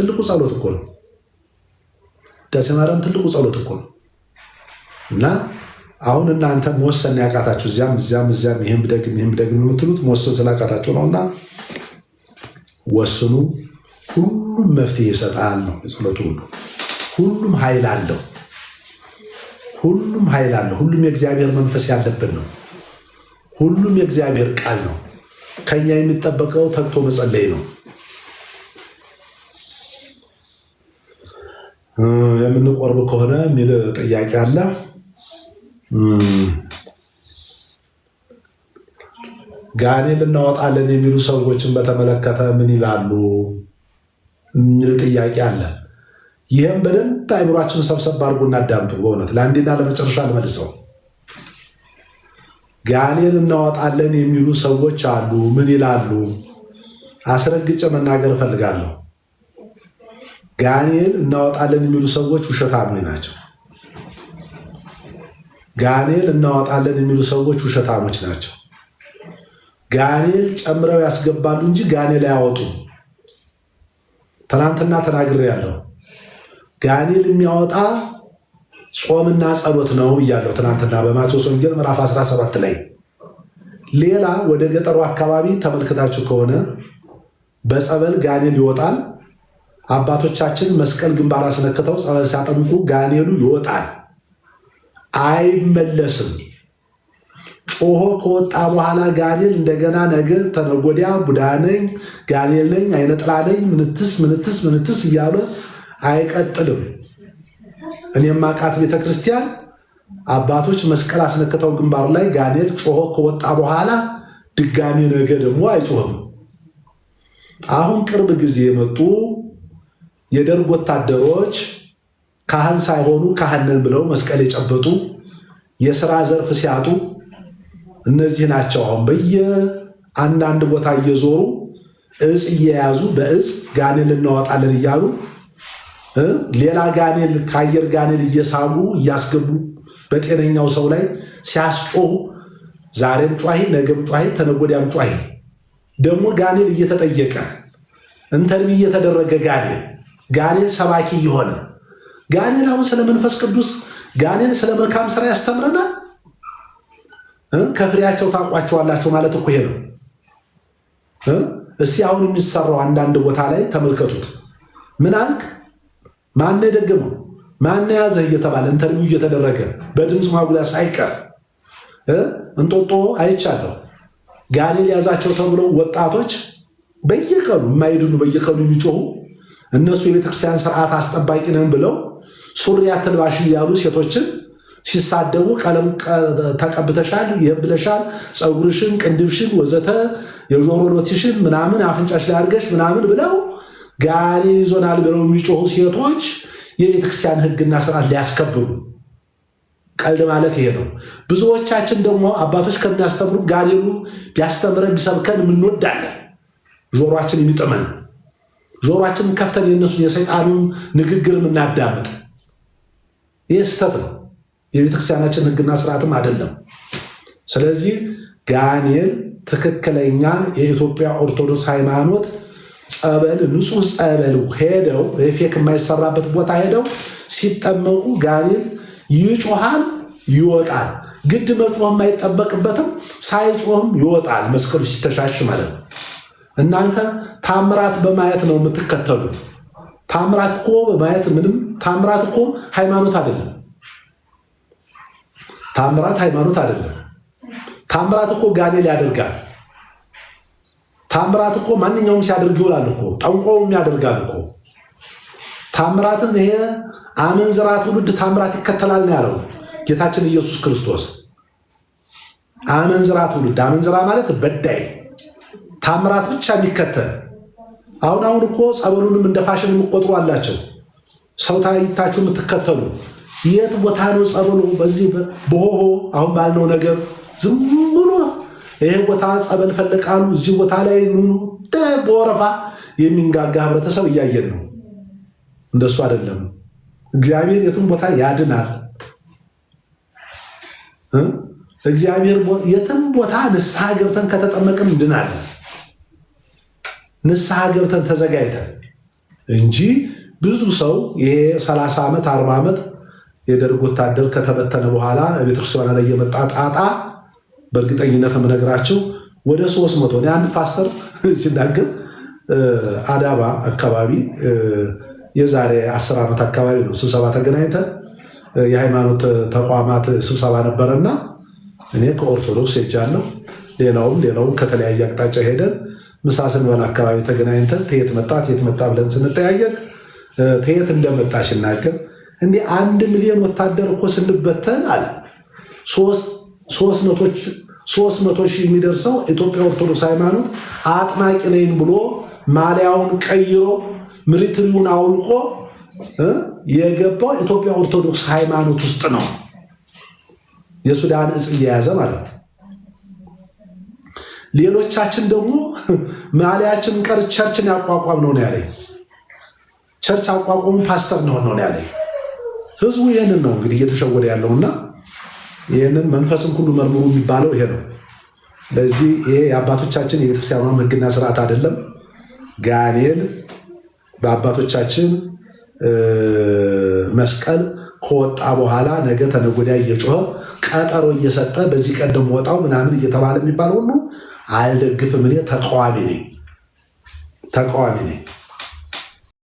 ትልቁ ጸሎት እኮ ነው። ውዳሴ ማርያም ትልቁ ጸሎት እኮ ነው። እና አሁን እናንተ መወሰን ያቃታችሁ እዚያም ይህም ደግም የምትሉት መወሰን ስላቃታችሁ ነውና ወስኑ። ሁሉም መፍትሄ ይሰጣል ነው የጸሎቱ ሁሉ። ሁሉም ኃይል አለው። ሁሉም የእግዚአብሔር መንፈስ ያለብን ነው። ሁሉም የእግዚአብሔር ቃል ነው። ከኛ የሚጠበቀው ተግቶ መጸለይ ነው። የምንቆርብ ከሆነ የሚል ጥያቄ አለ። ጋኔን እናወጣለን የሚሉ ሰዎችን በተመለከተ ምን ይላሉ የሚል ጥያቄ አለ። ይህም በደንብ አይምሯችን ሰብሰብ አድርጎ እናዳምጡ። በእውነት ለአንዴና ለመጨረሻ ልመልሰው። ጋኔን እናወጣለን የሚሉ ሰዎች አሉ። ምን ይላሉ? አስረግጬ መናገር እፈልጋለሁ። ጋኔን እናወጣለን የሚሉ ሰዎች ውሸታሞች ናቸው። ጋኔን እናወጣለን የሚሉ ሰዎች ውሸታሞች ናቸው። ጋኔል ጨምረው ያስገባሉ እንጂ ጋኔል አያወጡም። ትናንትና ተናግሬያለሁ። ጋኔል የሚያወጣ ጾምና ጸሎት ነው ብያለሁ ትናንትና በማቴዎስ ወንጌል ምዕራፍ 17 ላይ። ሌላ ወደ ገጠሩ አካባቢ ተመልክታችሁ ከሆነ በጸበል ጋኔል ይወጣል። አባቶቻችን መስቀል ግንባር አስነክተው ጸበል ሲያጠምቁ ጋኔሉ ይወጣል፣ አይመለስም። ጮሆ ከወጣ በኋላ ጋኔል እንደገና ነገ ተነገ ወዲያ ቡዳ ነኝ፣ ጋኔል ነኝ፣ አይነ ጥላ ነኝ፣ ምንትስ እያለ አይቀጥልም። እኔም ማቃት ቤተክርስቲያን አባቶች መስቀል አስነክተው ግንባሩ ላይ ጋኔል ጮሆ ከወጣ በኋላ ድጋሚ ነገ ደግሞ አይጮህም። አሁን ቅርብ ጊዜ የመጡ የደርግ ወታደሮች ካህን ሳይሆኑ ካህን ነን ብለው መስቀል የጨበጡ የሥራ ዘርፍ ሲያጡ እነዚህ ናቸው። አሁን በየአንዳንድ ቦታ እየዞሩ እጽ እየያዙ በእጽ ጋኔል እናወጣለን እያሉ ሌላ ጋኔል ከአየር ጋኔል እየሳቡ እያስገቡ በጤነኛው ሰው ላይ ሲያስጮሁ ዛሬም ጯሂ፣ ነገም ጯሂ፣ ተነገ ወዲያም ጯሂ። ደግሞ ጋኔል እየተጠየቀ ኢንተርቪው እየተደረገ ጋኔል ሰባኪ የሆነ ጋኔል አሁን ስለ መንፈስ ቅዱስ ጋኔል ስለ መልካም ስራ ያስተምረናል። ከፍሬያቸው ታውቋቸዋላቸው ማለት እኮ ይሄ ነው። እስቲ አሁን የሚሰራው አንዳንድ ቦታ ላይ ተመልከቱት። ምን አልክ? ማን የደገመው? ማን ያዘህ እየተባለ ኢንተርቪው እየተደረገ በድምፅ ማጉያ ሳይቀር እንጦጦ አይቻለሁ። ጋኔል ያዛቸው ተብለው ወጣቶች በየቀኑ የማይድኑ በየቀኑ የሚጮሁ እነሱ የቤተክርስቲያን ስርዓት አስጠባቂ ነን ብለው ሱሪ አትልባሽ እያሉ ሴቶችን ሲሳደቡ ቀለም ተቀብተሻል፣ ይህም ብለሻል፣ ፀጉርሽን፣ ቅንድብሽን ወዘተ የጆሮ ሎቲሽን ምናምን አፍንጫሽ ላይ አድርገሽ ምናምን ብለው ጋኔል ይዞናል ብለው የሚጮሁ ሴቶች የቤተክርስቲያን ሕግና ስርዓት ሊያስከብሩ። ቀልድ ማለት ይሄ ነው። ብዙዎቻችን ደግሞ አባቶች ከሚያስተምሩ ጋኔሉ ቢያስተምረን ቢሰብከን የምንወዳለን። ጆሮአችን የሚጥመን ጆሮአችንን ከፍተን የነሱን የሰይጣኑን ንግግር የምናዳምጥ። ይህ ስህተት ነው። የቤተክርስቲያናችን ሕግና ስርዓትም አይደለም። ስለዚህ ጋኔል ትክክለኛ የኢትዮጵያ ኦርቶዶክስ ሃይማኖት ጸበል፣ ንጹህ ጸበል ሄደው ፌክ የማይሰራበት ቦታ ሄደው ሲጠመቁ ጋኔል ይጮሃል፣ ይወጣል። ግድ መጮህ የማይጠበቅበትም ሳይጮህም ይወጣል። መስቀሉ ሲተሻሽ ማለት ነው። እናንተ ታምራት በማየት ነው የምትከተሉ። ታምራት እኮ በማየት ምንም ታምራት እኮ ሃይማኖት አይደለም። ታምራት ሃይማኖት አይደለም። ታምራት እኮ ጋኔል ያደርጋል። ታምራት እኮ ማንኛውም ሲያደርግ ይውላል እኮ ጠንቋውም ያደርጋል እኮ። ታምራትን ይሄ አመንዝራ ትውልድ ታምራት ይከተላል ነው ያለው ጌታችን ኢየሱስ ክርስቶስ። አመንዝራ ትውልድ፣ አመንዝራ ማለት በዳይ፣ ታምራት ብቻ የሚከተል። አሁን እኮ ጸበሉንም እንደ ፋሽን የሚቆጥሩ አላቸው። ሰው ታይታችሁ የምትከተሉ የት ቦታ ነው ጸበሉ? በዚህ በሆሆ አሁን ባልነው ነገር ዝም ብሎ ይሄ ቦታ ጸበል ፈልቃሉ፣ እዚህ ቦታ ላይ በወረፋ የሚንጋጋ ህብረተሰብ እያየን ነው። እንደሱ አይደለም። እግዚአብሔር የትም ቦታ ያድናል። እግዚአብሔር የትም ቦታ ንስሐ ገብተን ከተጠመቅን እንድናለን። ንስሐ ገብተን ተዘጋጅተን እንጂ ብዙ ሰው ይሄ 30 ዓመት 40 ዓመት የደርግ ወታደር ከተበተነ በኋላ ቤተክርስቲያኗ ላይ የመጣ ጣጣ በእርግጠኝነት የምነግራቸው ወደ 300 ነው። አንድ ፓስተር ሲናገር አዳባ አካባቢ የዛሬ 10 ዓመት አካባቢ ነው ስብሰባ ተገናኝተን የሃይማኖት ተቋማት ስብሰባ ነበረና እኔ ከኦርቶዶክስ ሄጃለሁ፣ ሌላውም ከተለያየ አቅጣጫ ሄደን ምሳ ስንበላ አካባቢ ተገናኝተን ተየት መጣ ብለን ስንጠያየቅ ተየት እንደመጣ ሲናገር እንዴ 1 ሚሊዮን ወታደር እኮ ስንበተን አለ 300 ሺህ የሚደርሰው ኢትዮጵያ ኦርቶዶክስ ሃይማኖት አጥማቂ ነኝ ብሎ ማሊያውን ቀይሮ ሚሊተሪውን አውልቆ የገባው ኢትዮጵያ ኦርቶዶክስ ሃይማኖት ውስጥ ነው። የሱዳን እጽ እየያዘ ማለት ነው። ሌሎቻችን ደግሞ ማሊያችን ቀር ቸርችን ያቋቋም ነው ያለኝ። ቸርች አቋቋሙ ፓስተር ነው ያለኝ። ህዝቡ ይሄንን ነው እንግዲህ እየተሸወደ ያለውና ይሄንን መንፈስን ሁሉ መርምሩ የሚባለው ይሄ ነው። ለዚህ ይሄ የአባቶቻችን የቤተክርስቲያኗ ህግና ስርዓት አይደለም። ጋኔል በአባቶቻችን መስቀል ከወጣ በኋላ ነገ ተነጎዳ እየጮኸ ቀጠሮ እየሰጠ በዚህ ቀን ደግሞ ወጣው ምናምን እየተባለ የሚባል ሁሉ አልደግፍም። እኔ ተቃዋሚ ነኝ።